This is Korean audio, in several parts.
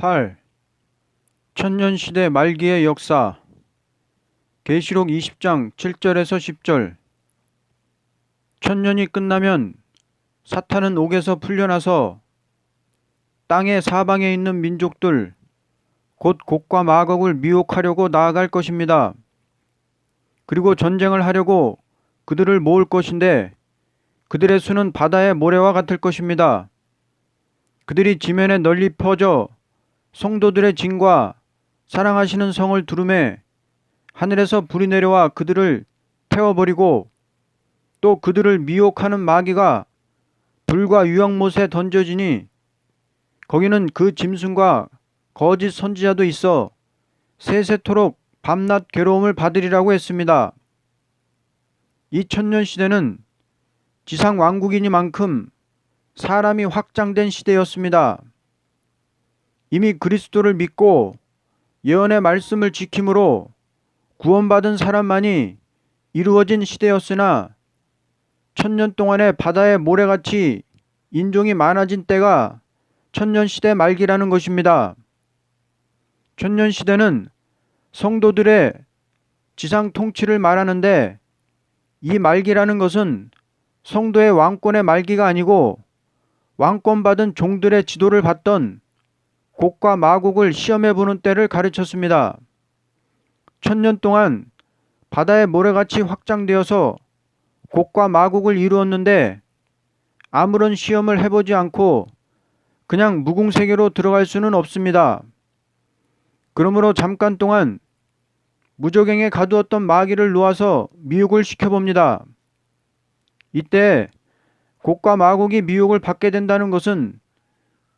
8. 천년시대 말기의 역사. 계시록 20장 7절에서 10절. 천년이 끝나면 사탄은 옥에서 풀려나서 땅의 사방에 있는 민족들, 곧 곡과 마곡을 미혹하려고 나아갈 것입니다. 그리고 전쟁을 하려고 그들을 모을 것인데 그들의 수는 바다의 모래와 같을 것입니다. 그들이 지면에 널리 퍼져 성도들의 진과 사랑하시는 성을 두루매 하늘에서 불이 내려와 그들을 태워버리고 또 그들을 미혹하는 마귀가 불과 유황못에 던져지니 거기는 그 짐승과 거짓 선지자도 있어 세세토록 밤낮 괴로움을 받으리라고 했습니다. 이 천년 시대는 지상 왕국이니만큼 사람이 확장된 시대였습니다. 이미 그리스도를 믿고 예언의 말씀을 지킴으로 구원받은 사람만이 이루어진 시대였으나 천년 동안의 바다의 모래같이 인종이 많아진 때가 천년시대 말기라는 것입니다. 천년시대는 성도들의 지상 통치를 말하는데 이 말기라는 것은 성도의 왕권의 말기가 아니고 왕권받은 종들의 지도를 받던 곡과 마곡을 시험해보는 때를 가르쳤습니다. 천년 동안 바다의 모래같이 확장되어서 곡과 마곡을 이루었는데 아무런 시험을 해보지 않고 그냥 무궁세계로 들어갈 수는 없습니다. 그러므로 잠깐 동안 무적행에 가두었던 마귀를 놓아서 미혹을 시켜봅니다. 이때 곡과 마곡이 미혹을 받게 된다는 것은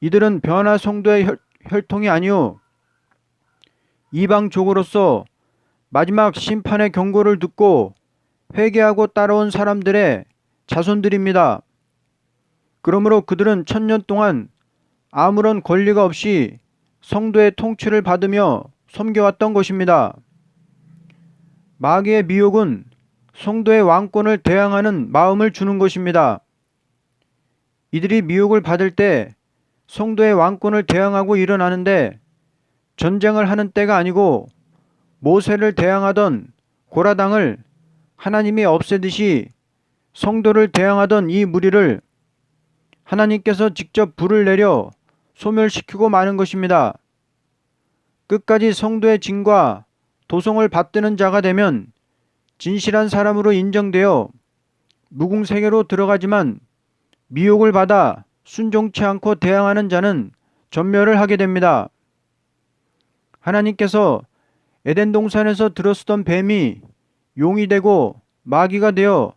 이들은 변화 성도의 혈통이 아니오 이방족으로서 마지막 심판의 경고를 듣고 회개하고 따라온 사람들의 자손들입니다. 그러므로 그들은 천년 동안 아무런 권리가 없이 성도의 통치를 받으며 섬겨왔던 것입니다. 마귀의 미혹은 성도의 왕권을 대항하는 마음을 주는 것입니다. 이들이 미혹을 받을 때 성도의 왕권을 대항하고 일어나는데 전쟁을 하는 때가 아니고 모세를 대항하던 고라당을 하나님이 없애듯이 성도를 대항하던 이 무리를 하나님께서 직접 불을 내려 소멸시키고 마는 것입니다. 끝까지 성도의 진과 도성을 받드는 자가 되면 진실한 사람으로 인정되어 무궁세계로 들어가지만 미혹을 받아 순종치 않고 대항하는 자는 전멸을 하게 됩니다. 하나님께서 에덴 동산에서 들어쓰던 뱀이 용이 되고 마귀가 되어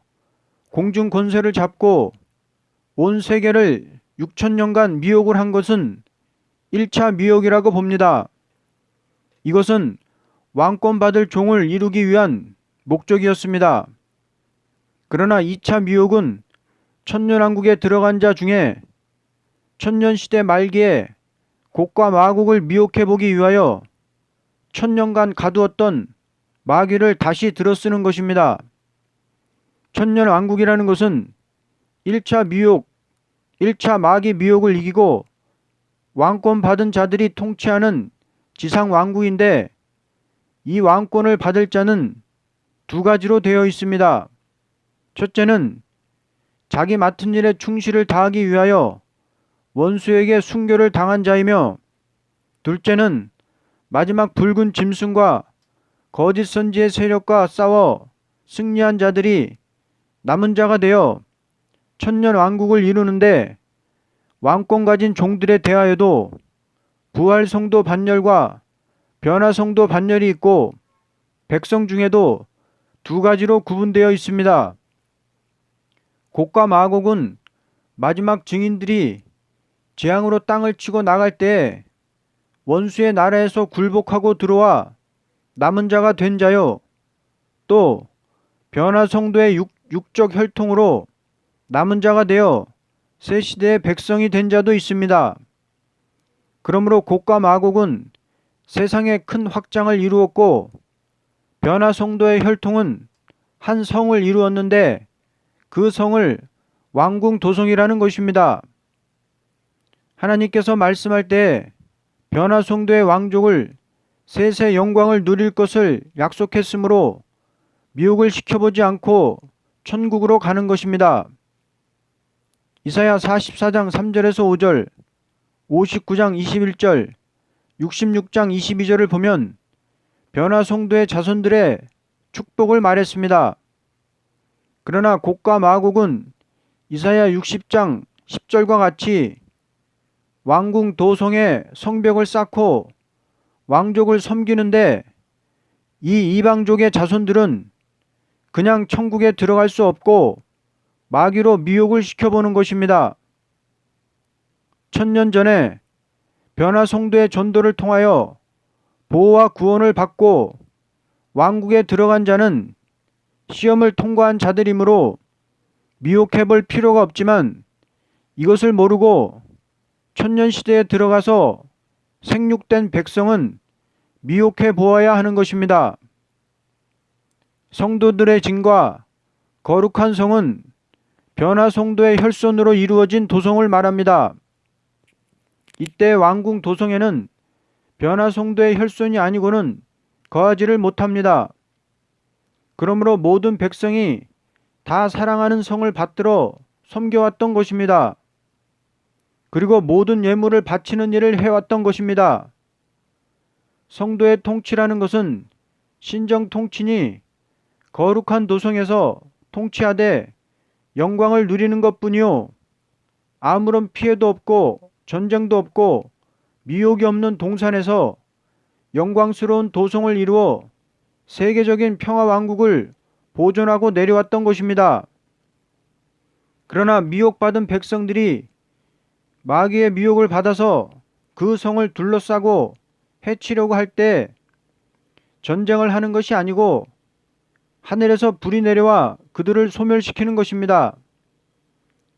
공중 권세를 잡고 온 세계를 6천년간 미혹을 한 것은 1차 미혹이라고 봅니다. 이것은 왕권 받을 종을 이루기 위한 목적이었습니다. 그러나 2차 미혹은 천년왕국에 들어간 자 중에 천년시대 말기에 곡과 마곡을 미혹해보기 위하여 천년간 가두었던 마귀를 다시 들어쓰는 것입니다. 천년왕국이라는 것은 1차 미혹, 1차 마귀 미혹을 이기고 왕권 받은 자들이 통치하는 지상왕국인데 이 왕권을 받을 자는 두 가지로 되어 있습니다. 첫째는 자기 맡은 일에 충실을 다하기 위하여 원수에게 순교를 당한 자이며 둘째는 마지막 붉은 짐승과 거짓 선지의 세력과 싸워 승리한 자들이 남은 자가 되어 천년 왕국을 이루는데 왕권 가진 종들에 대하여도 부활 성도 반열과 변화 성도 반열이 있고 백성 중에도 두 가지로 구분되어 있습니다. 곡과 마곡은 마지막 증인들이 재앙으로 땅을 치고 나갈 때 원수의 나라에서 굴복하고 들어와 남은 자가 된 자요. 또 변화 성도의 육적 혈통으로 남은 자가 되어 새 시대의 백성이 된 자도 있습니다. 그러므로 곡과 마곡은 세상에 큰 확장을 이루었고 변화 성도의 혈통은 한 성을 이루었는데 그 성을 왕궁 도성이라는 것입니다. 하나님께서 말씀할 때 변화성도의 왕족을 세세 영광을 누릴 것을 약속했으므로 미혹을 시켜보지 않고 천국으로 가는 것입니다. 이사야 44장 3절에서 5절, 59장 21절, 66장 22절을 보면 변화성도의 자손들의 축복을 말했습니다. 그러나 곡과 마곡은 이사야 60장 10절과 같이 왕궁 도성에 성벽을 쌓고 왕족을 섬기는데 이 이방족의 자손들은 그냥 천국에 들어갈 수 없고 마귀로 미혹을 시켜보는 것입니다. 1000년 전에 변화성도의 전도를 통하여 보호와 구원을 받고 왕국에 들어간 자는 시험을 통과한 자들이므로 미혹해볼 필요가 없지만 이것을 모르고 천년시대에 들어가서 생육된 백성은 미혹해 보아야 하는 것입니다. 성도들의 진과 거룩한 성은 변화성도의 혈손으로 이루어진 도성을 말합니다. 이때 왕궁 도성에는 변화성도의 혈손이 아니고는 거하지를 못합니다. 그러므로 모든 백성이 다 사랑하는 성을 받들어 섬겨왔던 것입니다. 그리고 모든 예물을 바치는 일을 해왔던 것입니다. 성도의 통치라는 것은 신정 통치니 거룩한 도성에서 통치하되 영광을 누리는 것뿐이요 아무런 피해도 없고 전쟁도 없고 미혹이 없는 동산에서 영광스러운 도성을 이루어 세계적인 평화왕국을 보존하고 내려왔던 것입니다. 그러나 미혹받은 백성들이 마귀의 미혹을 받아서 그 성을 둘러싸고 해치려고 할 때 전쟁을 하는 것이 아니고 하늘에서 불이 내려와 그들을 소멸시키는 것입니다.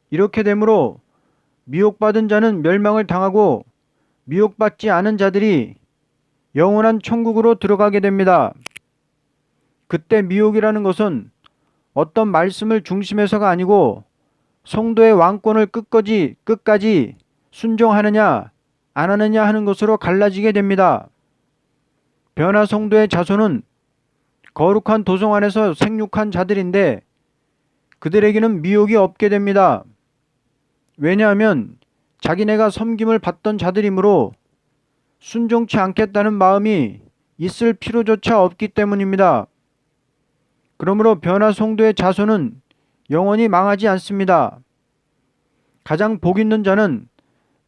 이렇게 되므로 미혹받은 자는 멸망을 당하고 미혹받지 않은 자들이 영원한 천국으로 들어가게 됩니다. 그때 미혹이라는 것은 어떤 말씀을 중심해서가 아니고 성도의 왕권을 끝까지 순종하느냐 안 하느냐 하는 것으로 갈라지게 됩니다. 변화성도의 자손은 거룩한 도성 안에서 생육한 자들인데 그들에게는 미혹이 없게 됩니다. 왜냐하면 자기네가 섬김을 받던 자들이므로 순종치 않겠다는 마음이 있을 필요조차 없기 때문입니다. 그러므로 변화성도의 자손은 영원히 망하지 않습니다. 가장 복 있는 자는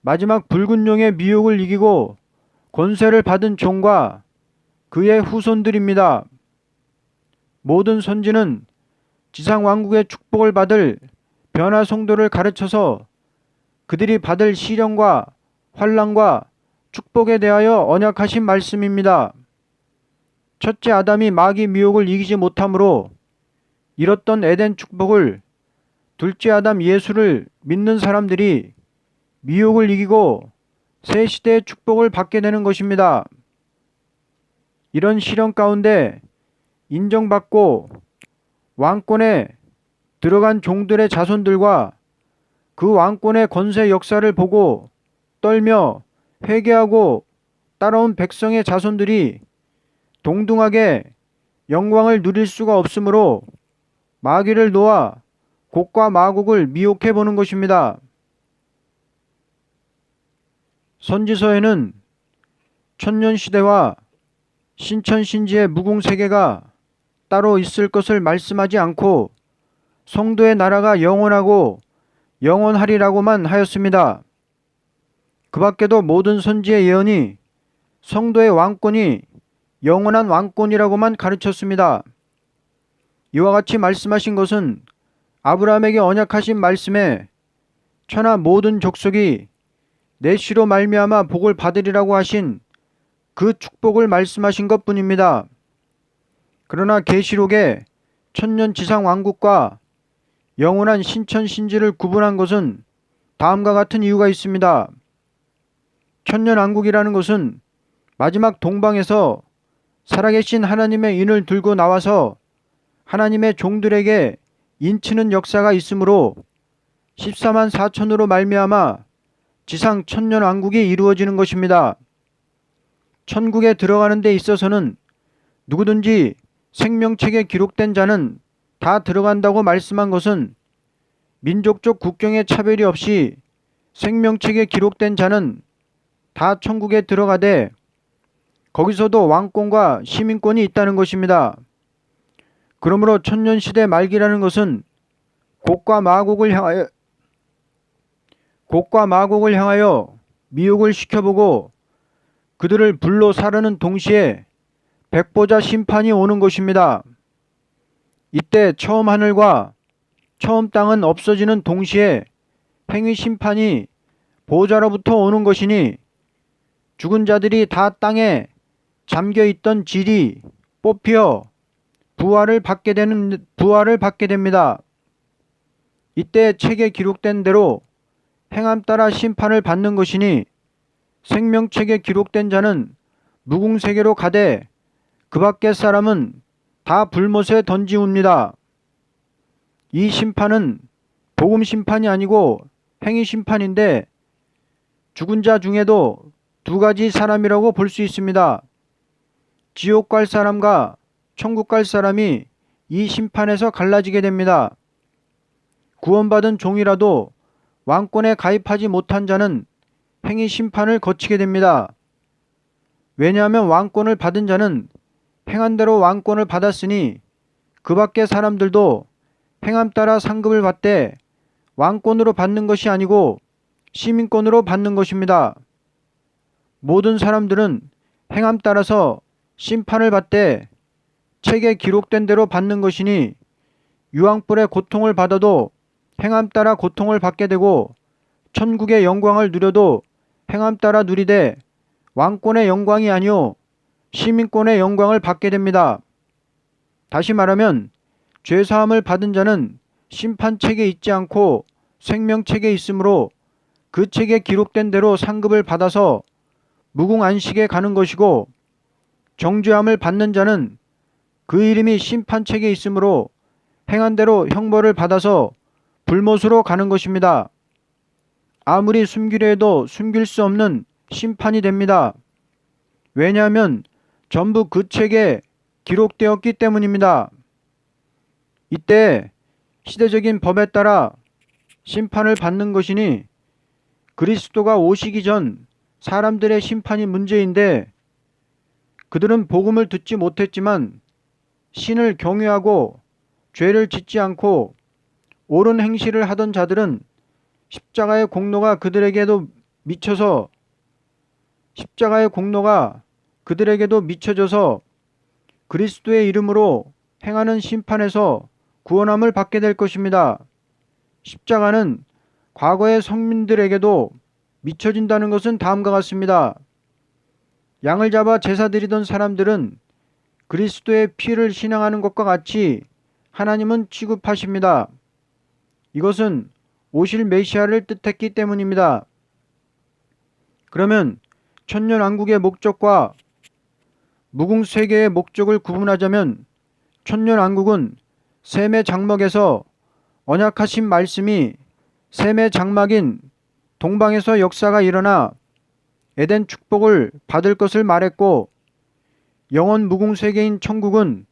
마지막 붉은 용의 미혹을 이기고 권세를 받은 종과 그의 후손들입니다. 모든 선지는 지상왕국의 축복을 받을 변화성도를 가르쳐서 그들이 받을 시련과 환난과 축복에 대하여 언약하신 말씀입니다. 첫째 아담이 마귀 미혹을 이기지 못함으로 잃었던 에덴 축복을 둘째 아담 예수를 믿는 사람들이 미혹을 이기고 새 시대의 축복을 받게 되는 것입니다. 이런 시련 가운데 인정받고 왕권에 들어간 종들의 자손들과 그 왕권의 권세 역사를 보고 떨며 회개하고 따라온 백성의 자손들이 동등하게 영광을 누릴 수가 없으므로 마귀를 놓아 곡과 마곡을 미혹해 보는 것입니다. 선지서에는 천년시대와 신천신지의 무궁세계가 따로 있을 것을 말씀하지 않고 성도의 나라가 영원하고 영원하리라고만 하였습니다. 그 밖에도 모든 선지의 예언이 성도의 왕권이 영원한 왕권이라고만 가르쳤습니다. 이와 같이 말씀하신 것은 아브라함에게 언약하신 말씀에 천하 모든 족속이 내 씨로 말미암아 복을 받으리라고 하신 그 축복을 말씀하신 것뿐입니다. 그러나 계시록에 천년 지상 왕국과 영원한 신천신지를 구분한 것은 다음과 같은 이유가 있습니다. 천년 왕국이라는 것은 마지막 동방에서 살아계신 하나님의 인을 들고 나와서 하나님의 종들에게 인치는 역사가 있으므로 14만 4천으로 말미암아 지상 천년 왕국이 이루어지는 것입니다. 천국에 들어가는 데 있어서는 누구든지 생명책에 기록된 자는 다 들어간다고 말씀한 것은 민족적 국경의 차별이 없이 생명책에 기록된 자는 다 천국에 들어가되 거기서도 왕권과 시민권이 있다는 것입니다. 그러므로 천년시대 말기라는 것은 곡과 마곡을 향하여 미혹을 시켜보고 그들을 불로 사르는 동시에 백보자 심판이 오는 것입니다. 이때 처음 하늘과 처음 땅은 없어지는 동시에 행위 심판이 보좌로부터 오는 것이니 죽은 자들이 다 땅에 잠겨있던 질이 뽑혀 부활을 받게 됩니다. 이때 책에 기록된 대로 행함 따라 심판을 받는 것이니 생명책에 기록된 자는 무궁세계로 가되 그 밖의 사람은 다 불못에 던지웁니다. 이 심판은 복음 심판이 아니고 행위 심판인데 죽은 자 중에도 두 가지 사람이라고 볼 수 있습니다. 지옥 갈 사람과 천국 갈 사람이 이 심판에서 갈라지게 됩니다. 구원받은 종이라도 왕권에 가입하지 못한 자는 행위 심판을 거치게 됩니다. 왜냐하면 왕권을 받은 자는 행한 대로 왕권을 받았으니 그 밖의 사람들도 행함 따라 상급을 받되 왕권으로 받는 것이 아니고 시민권으로 받는 것입니다. 모든 사람들은 행함 따라서 심판을 받되 책에 기록된 대로 받는 것이니 유황불의 고통을 받아도 행함 따라 고통을 받게 되고 천국의 영광을 누려도 행함 따라 누리되 왕권의 영광이 아니요 시민권의 영광을 받게 됩니다. 다시 말하면 죄사함을 받은 자는 심판책에 있지 않고 생명책에 있으므로 그 책에 기록된 대로 상급을 받아서 무궁안식에 가는 것이고 정죄함을 받는 자는 그 이름이 심판책에 있으므로 행한 대로 형벌을 받아서 불못으로 가는 것입니다. 아무리 숨기려 해도 숨길 수 없는 심판이 됩니다. 왜냐하면 전부 그 책에 기록되었기 때문입니다. 이때 시대적인 법에 따라 심판을 받는 것이니 그리스도가 오시기 전 사람들의 심판이 문제인데 그들은 복음을 듣지 못했지만 신을 경외하고 죄를 짓지 않고 옳은 행실을 하던 자들은 십자가의 공로가 그들에게도 미쳐져서 그리스도의 이름으로 행하는 심판에서 구원함을 받게 될 것입니다. 십자가는 과거의 성민들에게도 미쳐진다는 것은 다음과 같습니다. 양을 잡아 제사 드리던 사람들은 그리스도의 피를 신앙하는 것과 같이 하나님은 취급하십니다. 이것은 오실 메시아를 뜻했기 때문입니다. 그러면 천년왕국의 목적과 무궁세계의 목적을 구분하자면 천년왕국은 셈의 장막에서 언약하신 말씀이 셈의 장막인 동방에서 역사가 일어나 에덴 축복을 받을 것을 말했고 영원 무궁세계인 천국은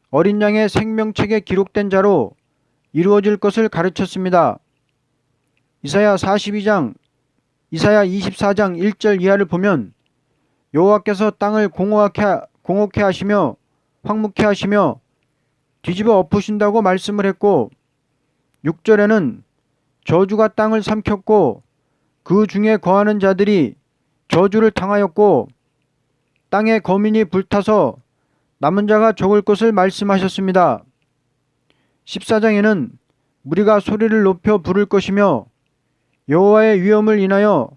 어린 양의 생명책에 기록된 자로 이루어질 것을 가르쳤습니다. 이사야 24장 1절 이하를 보면 여호와께서 땅을 공혹해 하시며 황무케 하시며 뒤집어 엎으신다고 말씀을 했고 6절에는 저주가 땅을 삼켰고 그 중에 거하는 자들이 저주를 당하였고 땅의 거민이 불타서 남은 자가 적을 것을 말씀하셨습니다. 14장에는 무리가 소리를 높여 부를 것이며 여호와의 위엄을 인하여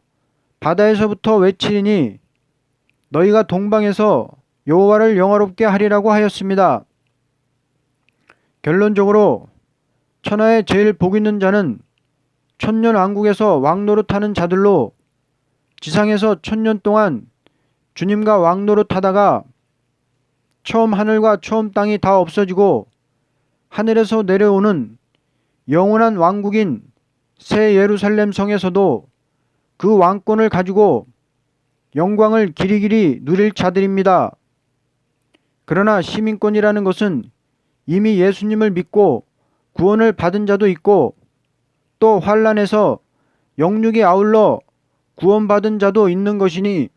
바다에서부터 외치리니 너희가 동방에서 여호와를 영화롭게 하리라고 하였습니다. 결론적으로 천하에 제일 복 있는 자는 천년왕국에서 왕노릇하는 자들로 지상에서 천년 동안 주님과 왕노릇하다가 처음 하늘과 처음 땅이 다 없어지고 하늘에서 내려오는 영원한 왕국인 새 예루살렘 성에서도 그 왕권을 가지고 영광을 길이길이 누릴 자들입니다. 그러나 시민권이라는 것은 이미 예수님을 믿고 구원을 받은 자도 있고 또 환난에서 영육이 아울러 구원받은 자도 있는 것이니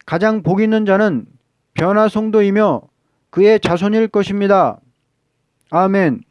가장 복 있는 자는 변화 성도이며 그의 자손일 것입니다. 아멘.